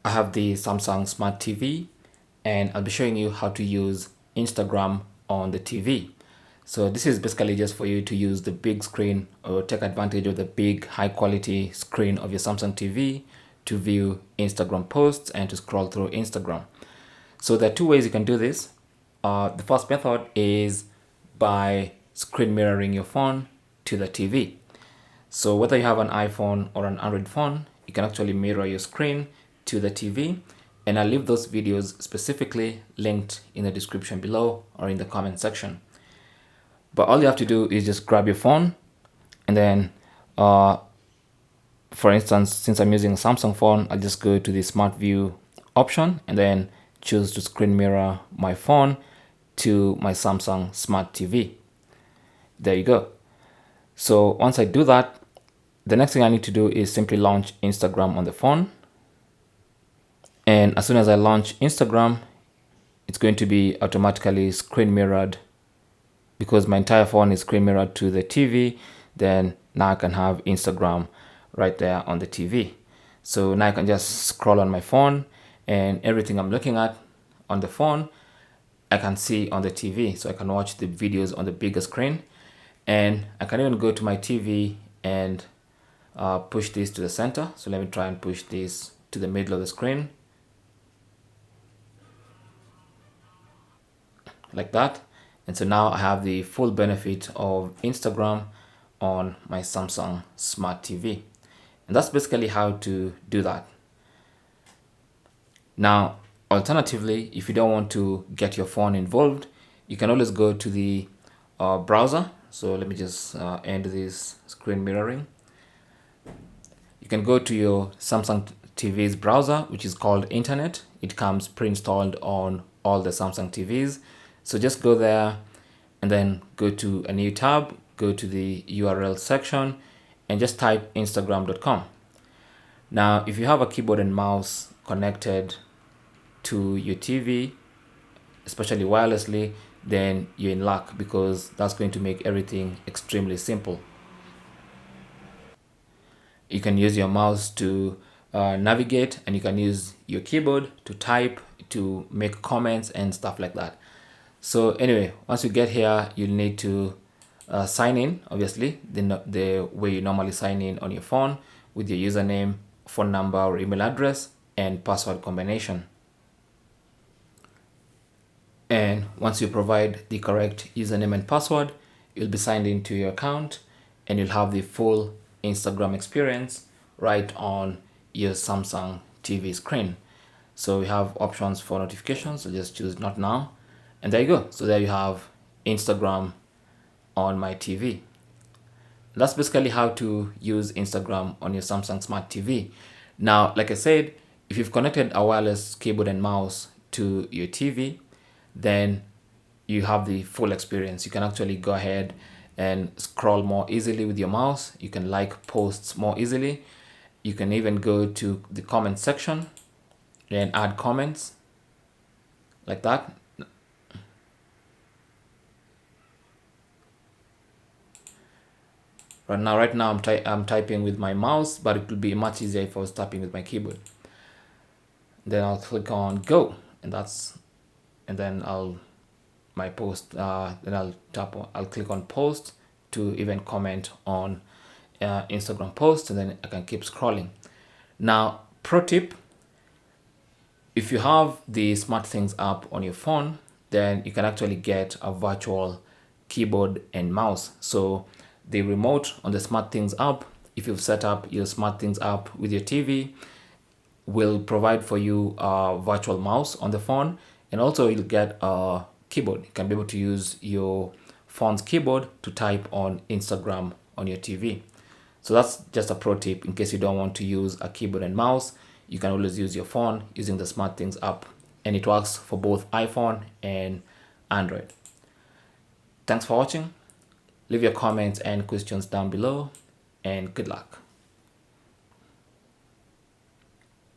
I have the Samsung Smart TV and I'll be showing you how to use Instagram on the TV. So this is basically just for you to use the big screen or take advantage of the big high quality screen of your Samsung TV to view Instagram posts and to scroll through Instagram. So there are two ways you can do this. The first method is by screen mirroring your phone to the TV. So whether you have an iPhone or an Android phone, you can actually mirror your screen to the TV, and I'll leave those videos specifically linked in the description below or in the comment section. But all you have to do is just grab your phone and then for instance, since I'm using a Samsung phone, I'll just go to the Smart View option and then choose to screen mirror my phone to my Samsung Smart TV. There you go. So once I do that, the next thing I need to do is simply launch Instagram on the phone. And as soon as I launch Instagram, it's going to be automatically screen mirrored because my entire phone is screen mirrored to the TV. Then now I can have Instagram right there on the TV. So now I can just scroll on my phone and everything I'm looking at on the phone, I can see on the TV. So I can watch the videos on the bigger screen, and I can even go to my TV and push this to the center. So let me try and push this to the middle of the screen. Like that. And so now I have the full benefit of Instagram on my Samsung Smart TV. And that's basically how to do that. Now, alternatively, if you don't want to get your phone involved, you can always go to the browser. So let me just end this screen mirroring. You can go to your Samsung TV's browser, which is called Internet. It comes pre-installed on all the Samsung TVs. So just go there and then go to a new tab, go to the URL section and just type instagram.com. Now, if you have a keyboard and mouse connected to your TV, especially wirelessly, then you're in luck because that's going to make everything extremely simple. You can use your mouse to navigate, and you can use your keyboard to type, to make comments and stuff like that. So anyway, once you get here, you'll need to sign in, obviously, the way you normally sign in on your phone with your username, phone number or email address, and password combination. And once you provide the correct username and password, you'll be signed into your account and you'll have the full Instagram experience right on your Samsung TV screen. So we have options for notifications, so just choose not now. And there you go. So there you have Instagram on my TV. That's basically how to use Instagram on your Samsung Smart TV. Now, like I said, if you've connected a wireless keyboard and mouse to your TV, then you have the full experience. You can actually go ahead and scroll more easily with your mouse. You can like posts more easily. You can even go to the comment section and add comments like that. Right now I'm typing with my mouse, but it will be much easier if I was typing with my keyboard. Then I'll click on go, and then I'll click on post to even comment on Instagram post, and then I can keep scrolling. Now, pro tip: if you have the SmartThings app on your phone, then you can actually get a virtual keyboard and mouse. So the remote on the SmartThings app, if you've set up your SmartThings app with your TV, will provide for you a virtual mouse on the phone, and also you'll get a keyboard. You can be able to use your phone's keyboard to type on Instagram on your TV. So that's just a pro tip. In case you don't want to use a keyboard and mouse, you can always use your phone using the SmartThings app, and it works for both iPhone and Android. Thanks for watching. Leave your comments and questions down below, and good luck.